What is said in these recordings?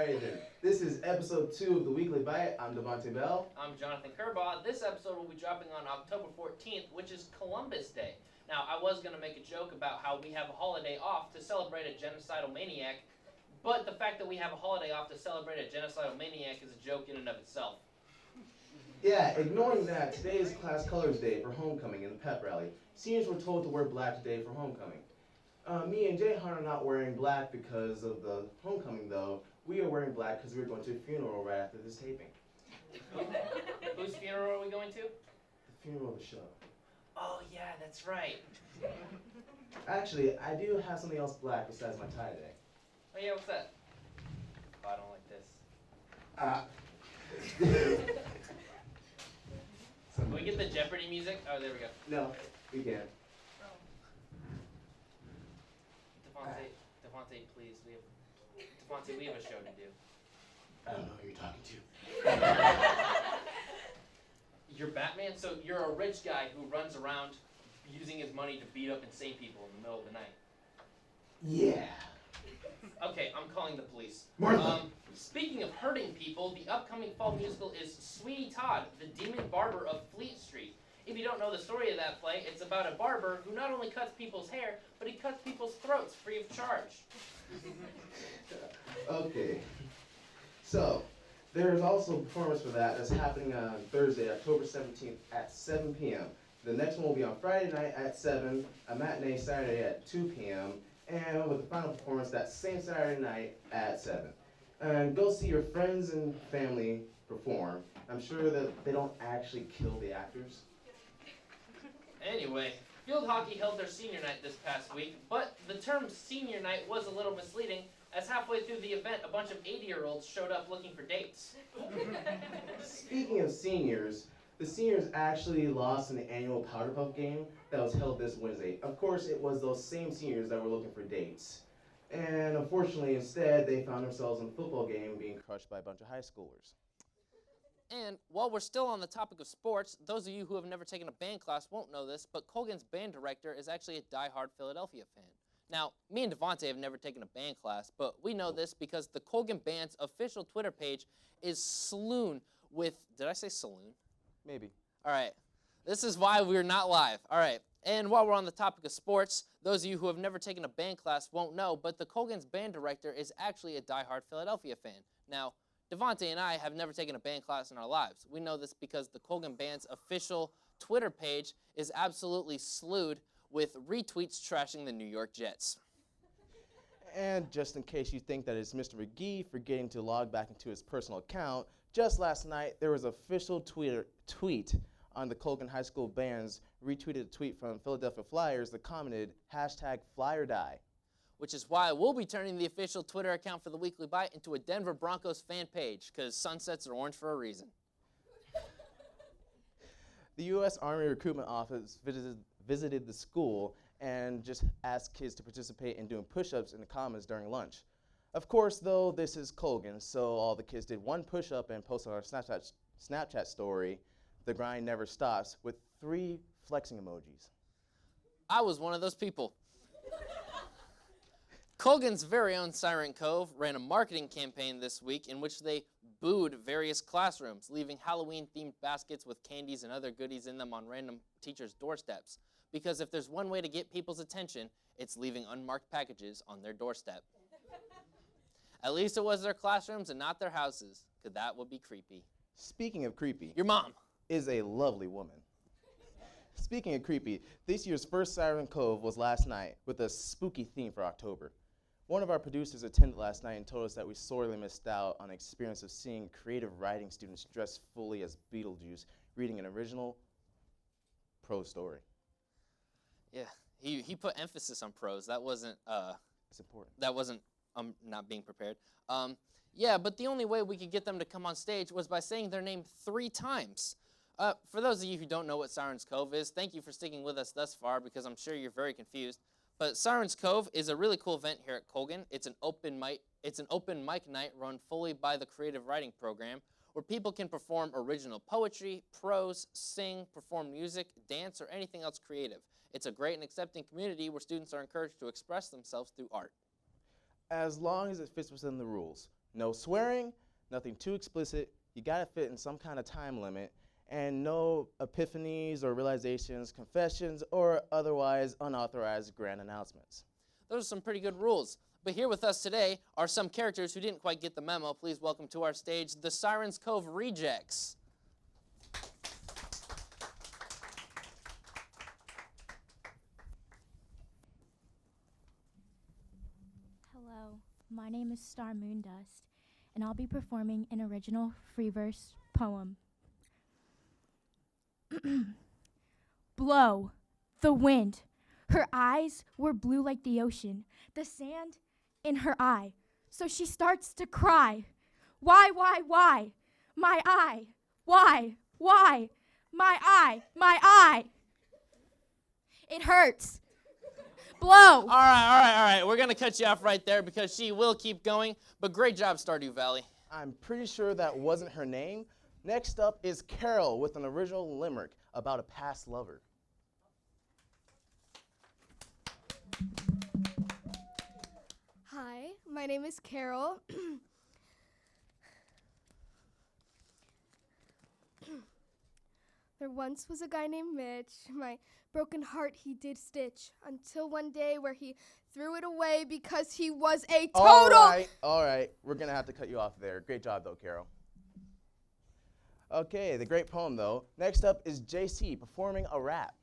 Alright then, this is episode 2 of the Weekly Bite. I'm Devonte Bell. I'm Jonathan Kerbaugh. This episode will be dropping on October 14th, which is Columbus Day. Now, I was going to make a joke about how we have a holiday off to celebrate a genocidal maniac, but the fact that we have a holiday off to celebrate a genocidal maniac is a joke in and of itself. Yeah, ignoring that, today is Class Colors Day for homecoming and the pep rally. Seniors were told to wear black today for homecoming. Me and Jayden are not wearing black because of the homecoming, though. We are wearing black because we're going to a funeral right after this taping. Whose funeral are we going to? The funeral of the show. Oh, yeah, that's right. Actually, I do have something else black besides my tie today. Oh, yeah, what's that? Oh, I don't like this. Can we get the Jeopardy music? Oh, there we go. No, we can't. Devonte, please. Devonte, we have a show to do. I don't know who you're talking to. You're Batman, so you're a rich guy who runs around using his money to beat up insane people in the middle of the night. Yeah. Okay, I'm calling the police. Martha. Speaking of hurting people, the upcoming fall musical is Sweeney Todd, the Demon Barber of Fleet Street. If you don't know the story of that play, it's about a barber who not only cuts people's hair, but he cuts people's throats free of charge. Okay. So, there's also a performance for that's happening on Thursday, October 17th at 7 p.m. The next one will be on Friday night at 7, a matinee Saturday at 2 p.m., and with the final performance that same Saturday night at 7. And go see your friends and family perform. I'm sure that they don't actually kill the actors. Anyway, field hockey held their senior night this past week, but the term senior night was a little misleading, as halfway through the event, a bunch of 80-year-olds showed up looking for dates. Speaking of seniors, the seniors actually lost in the annual Powder Puff game that was held this Wednesday. Of course, it was those same seniors that were looking for dates. And unfortunately, instead, they found themselves in a football game being crushed by a bunch of high schoolers. And while we're still on the topic of sports, those of you who have never taken a band class won't know this, but Colgan's band director is actually a die-hard Philadelphia fan. Now, me and Devonte have never taken a band class, but we know this because the Colgan Band's official Twitter page is slewn with, did I say saloon? Maybe. All right, this is why we're not live. All right, and while we're on the topic of sports, those of you who have never taken a band class won't know, but the Colgan's band director is actually a die-hard Philadelphia fan. Now, Devonte and I have never taken a band class in our lives. We know this because the Colgan Band's official Twitter page is absolutely slewed with retweets trashing the New York Jets. And just in case you think that it's Mr. McGee forgetting to log back into his personal account, just last night there was an official tweet on the Colgan High School Band's retweeted a tweet from Philadelphia Flyers that commented, #FlyerDie. Which is why we'll be turning the official Twitter account for the Weekly Bite into a Denver Broncos fan page, because sunsets are orange for a reason. The U.S. Army Recruitment Office visited the school and just asked kids to participate in doing push-ups in the commons during lunch. Of course, though, this is Colgan, so all the kids did one push-up and posted on our Snapchat story, "The grind never stops," with 3 flexing emojis. I was one of those people. Colgan's very own Siren Cove ran a marketing campaign this week in which they booed various classrooms, leaving Halloween-themed baskets with candies and other goodies in them on random teachers' doorsteps. Because if there's one way to get people's attention, it's leaving unmarked packages on their doorstep. At least it was their classrooms and not their houses, because that would be creepy. Speaking of creepy, Your mom is a lovely woman. Speaking of creepy, this year's first Siren Cove was last night with a spooky theme for October. One of our producers attended last night and told us that we sorely missed out on the experience of seeing creative writing students dressed fully as Beetlejuice reading an original prose story. Yeah, he put emphasis on prose. That wasn't It's important. that wasn't not being prepared. Yeah, but the only way we could get them to come on stage was by saying their name 3 times. For those of you who don't know what Sirens Cove is, thank you for sticking with us thus far because I'm sure you're very confused. But Sirens Cove is a really cool event here at Colgan. It's an open mic night run fully by the creative writing program where people can perform original poetry, prose, sing, perform music, dance, or anything else creative. It's a great and accepting community where students are encouraged to express themselves through art. As long as it fits within the rules. No swearing, nothing too explicit. You gotta fit in some kind of time limit, and no epiphanies or realizations, confessions, or otherwise unauthorized grand announcements. Those are some pretty good rules. But here with us today are some characters who didn't quite get the memo. Please welcome to our stage the Sirens Cove Rejects. Hello, my name is Star Moondust, and I'll be performing an original free verse poem. Blow, the wind. Her eyes were blue like the ocean, the sand in her eye. So she starts to cry. Why, my eye? Why, my eye? It hurts. Blow. All right. We're going to cut you off right there because she will keep going. But great job, Stardew Valley. I'm pretty sure that wasn't her name. Next up is Carol with an original limerick about a past lover. Hi, my name is Carol. There once was a guy named Mitch. My broken heart he did stitch until one day where he threw it away because he was a total. All right. We're going to have to cut you off there. Great job, though, Carol. Okay, the great poem, though. Next up is JC performing a rap.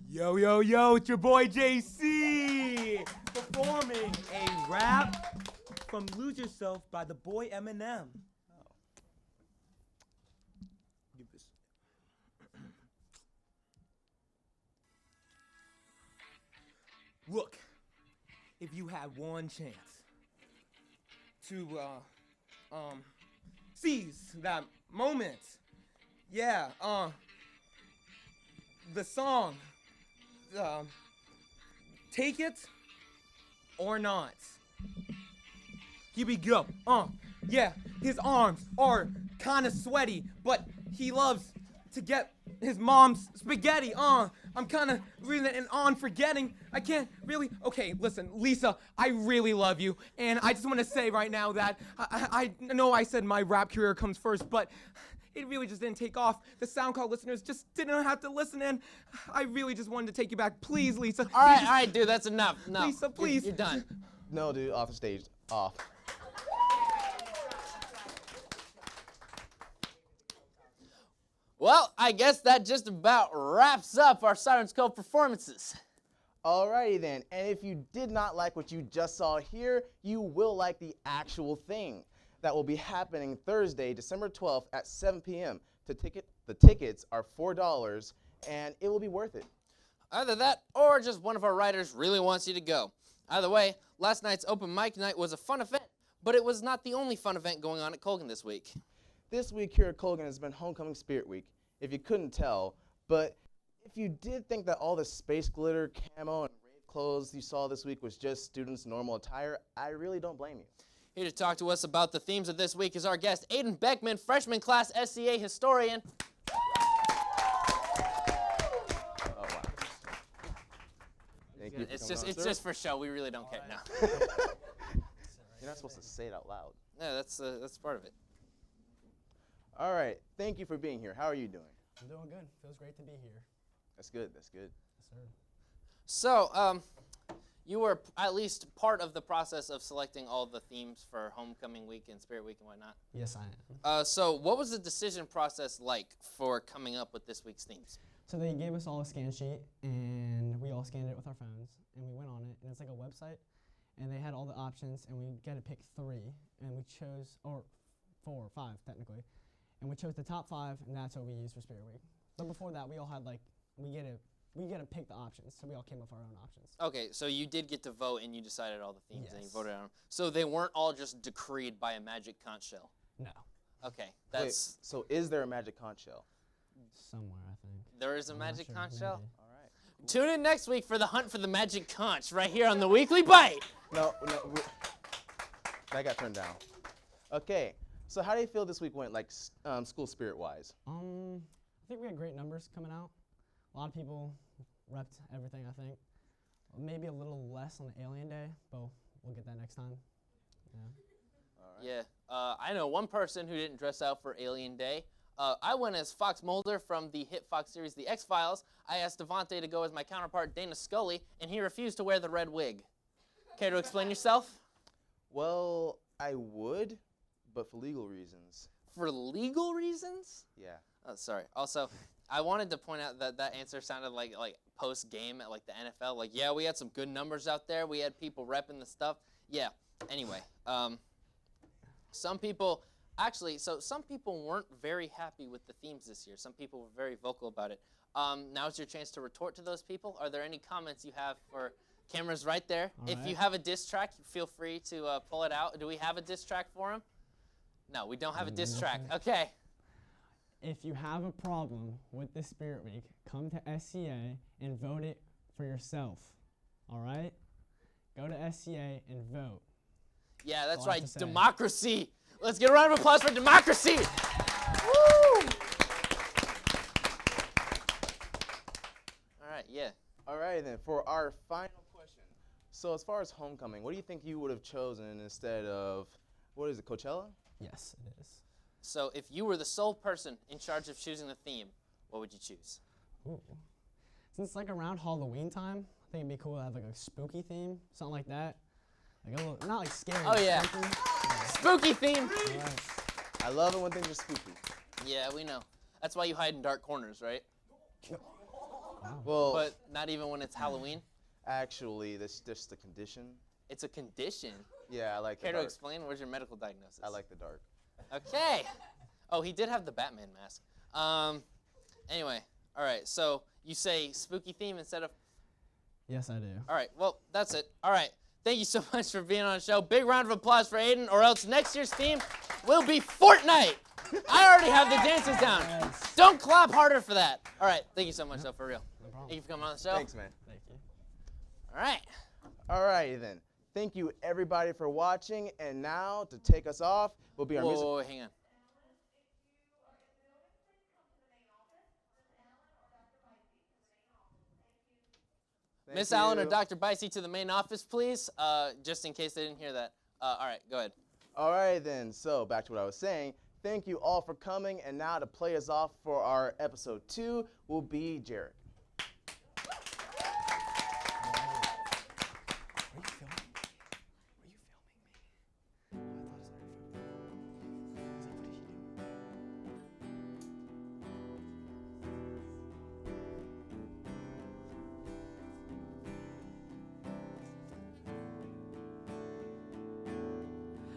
Yo, it's your boy JC performing a rap from Lose Yourself by the boy Eminem. Give this. Look, if you had one chance to seize that moment, the song, take it or not. Here we go. His arms are kind of sweaty, but he loves to get his mom's spaghetti. I'm kind of reading it and on forgetting. I can't really. Okay, listen, Lisa, I really love you, and I just want to say right now that I know I said my rap career comes first, but it really just didn't take off. The SoundCloud listeners just didn't have to listen in. I really just wanted to take you back. Please, Lisa. All right, dude, that's enough. No, Lisa, please. You're done. No, dude, off the stage. Off. Well, I guess that just about wraps up our Sirens Cove performances. Alrighty then, and if you did not like what you just saw here, you will like the actual thing. That will be happening Thursday, December 12th at 7 p.m. The tickets are $4, and it will be worth it. Either that, or just one of our writers really wants you to go. Either way, last night's open mic night was a fun event, but it was not the only fun event going on at Colgan this week. This week here at Colgan has been Homecoming Spirit Week, if you couldn't tell, but if you did think that all the space glitter, camo, and rave clothes you saw this week was just students' normal attire, I really don't blame you. Here to talk to us about the themes of this week is our guest, Aiden Beckman, freshman class SCA historian. Oh, wow. Thank you for It's coming on, just sir. for show. We really don't care now. You're not supposed to say it out loud. Yeah, that's part of it. All right, thank you for being here. How are you doing? I'm doing good. Feels great to be here. That's good, that's good. Yes, sir. So, you were at least part of the process of selecting all the themes for Homecoming Week and Spirit Week and whatnot. Yes, I am. So what was the decision process like for coming up with this week's themes? So they gave us all a scan sheet, and we all scanned it with our phones, and we went on it, and it's like a website, and they had all the options, and we got to pick 3, and we chose, or 4 or 5 technically, and we chose the top 5, and that's what we used for Spirit Week. But before that, we all had like, we get to pick the options, so we all came up with our own options. Okay, so you did get to vote, and you decided all the themes, and you Yes. voted on them. So they weren't all just decreed by a magic conch shell. No. Okay, that's Wait, so is there a magic conch shell? Somewhere, I think. there is a I'm not magic sure, conch maybe. shell. All right. Tune in next week for the hunt for the magic conch right here on the Weekly Bite. No, that got turned down. Okay, so how do you feel this week went, like school spirit-wise? I think we had great numbers coming out. A lot of people repped everything, I think. Maybe a little less on the Alien Day, but we'll get that next time. Yeah. I know one person who didn't dress out for Alien Day. I went as Fox Mulder from the hit Fox series The X-Files. I asked Devonte to go as my counterpart Dana Scully, and he refused to wear the red wig. Care to explain yourself? Well, I would, but for legal reasons. For legal reasons? Yeah. Oh, sorry. Also, I wanted to point out that that answer sounded like post-game at like the NFL. Like, yeah, we had some good numbers out there. We had people repping the stuff. Yeah. Anyway, some people weren't very happy with the themes this year. Some people were very vocal about it. Now's your chance to retort to those people. Are there any comments you have for cameras right there? If you have a diss track, feel free to pull it out. Do we have a diss track for him? No, we don't have a diss track. Okay. If you have a problem with the Spirit Week, come to SCA and vote it for yourself. All right? Go to SCA and vote. Yeah, that's All I have right. to say. Democracy. Let's get a round of applause for democracy. Woo! All right, yeah. All right, then, for our final question. So as far as homecoming, what do you think you would have chosen instead of, what is it, Coachella? Yes, it is. So if you were the sole person in charge of choosing the theme, what would you choose? Ooh. Since it's like around Halloween time, I think it'd be cool to have like a spooky theme, something like that. Like a little, not like scary. Oh, yeah. Spooky theme. Right. I love it when things are spooky. Yeah, we know. That's why you hide in dark corners, right? Well, But not even when it's Halloween. actually, that's just the condition. It's a condition. Yeah, I like the Care to dark. explain? Where's your medical diagnosis? I like the dark. Okay. Oh, he did have the Batman mask. Anyway, all right. So you say spooky theme instead of. Yes, I do. All right. Well, that's it. All right. Thank you so much for being on the show. Big round of applause for Aiden, or else next year's theme will be Fortnite. I already have the dances down. Yes. Don't clap harder for that. All right. Thank you so much, though, for real. No problem. Thank you for coming on the show. Thanks, man. Thank you. All right. All right, then. Thank you, everybody, for watching. And now, to take us off, will be our music. Whoa, hang on. Thank Miss Allen or you. Dr. Bicey to the main office, please, just in case they didn't hear that. All right, go ahead. All right, then. So, back to what I was saying. Thank you all for coming. And now, to play us off for our episode 2 will be Jayric.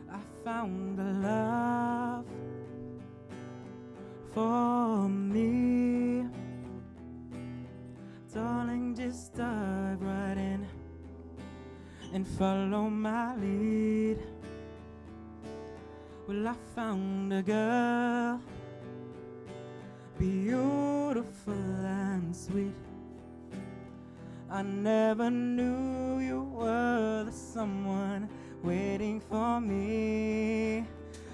I found a love for me. Darling, just dive right in and follow my lead. Well, I found a girl, beautiful and sweet. I never knew you were the someone waiting for me.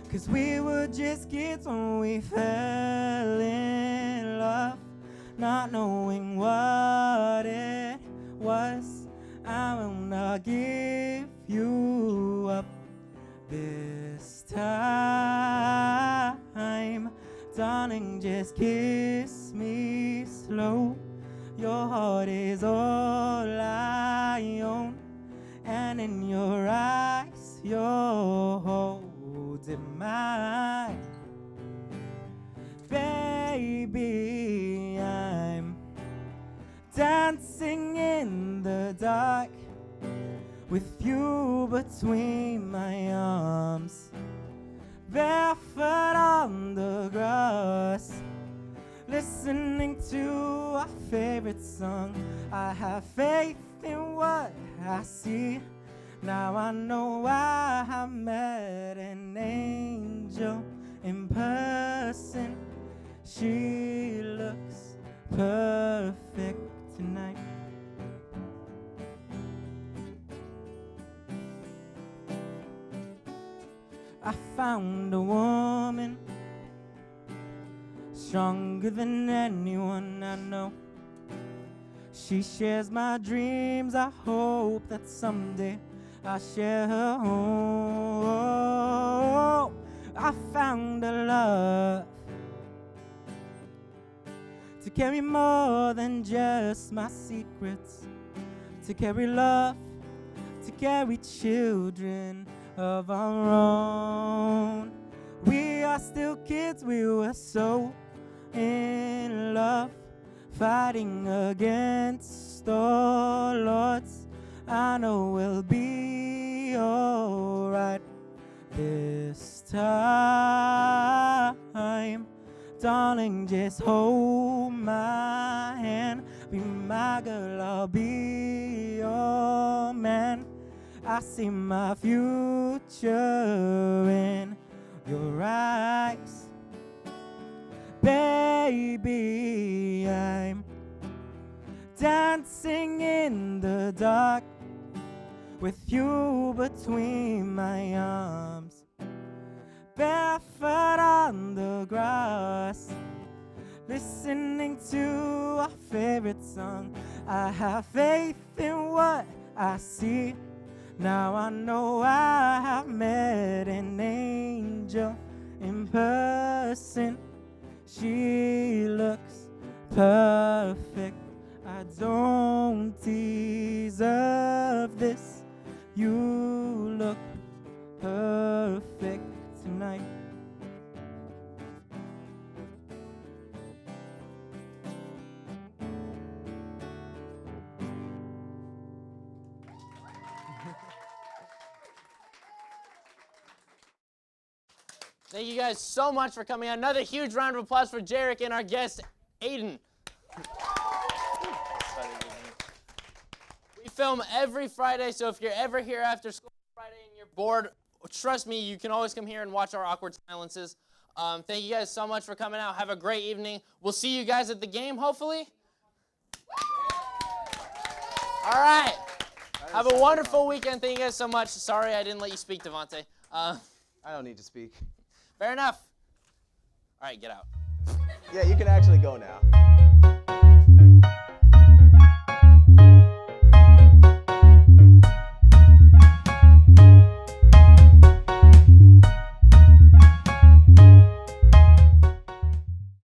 'Cause we were just kids when we fell in love, not knowing what it was. I will not give you up this time. Darling, just kiss me slow. Your heart is all I own, and in your eyes you're holding mine. Baby, I'm dancing in the dark with you between my arms, barefoot on the grass, listening to our favorite song. I have faith in what I see. Now I know I have met an angel in person. She looks perfect tonight. I found a woman stronger than anyone I know. She shares my dreams. I hope that someday I share her home. I found a love to carry more than just my secrets, to carry love, to carry children of our own. We are still kids, we were so in love, fighting against all odds. I know we'll be alright this time. Darling, just hold my hand. Be my girl, I'll be your man. I see my future in your eyes. Baby, I'm dancing in the dark with you between my arms, barefoot on the grass, listening to our favorite song. I have faith in what I see. Now I know I have met an angel in person. She looks perfect. I don't deserve this. You look perfect tonight. Thank you guys so much for coming out. Another huge round of applause for Jayric and our guest, Aiden. We film every Friday, so if you're ever here after school Friday and you're bored, trust me, you can always come here and watch our awkward silences. Thank you guys so much for coming out. Have a great evening. We'll see you guys at the game, hopefully. All right. Have a wonderful weekend. Thank you guys so much. Sorry I didn't let you speak, Devonte. I don't need to speak. Fair enough. All right, get out. Yeah, you can actually go now.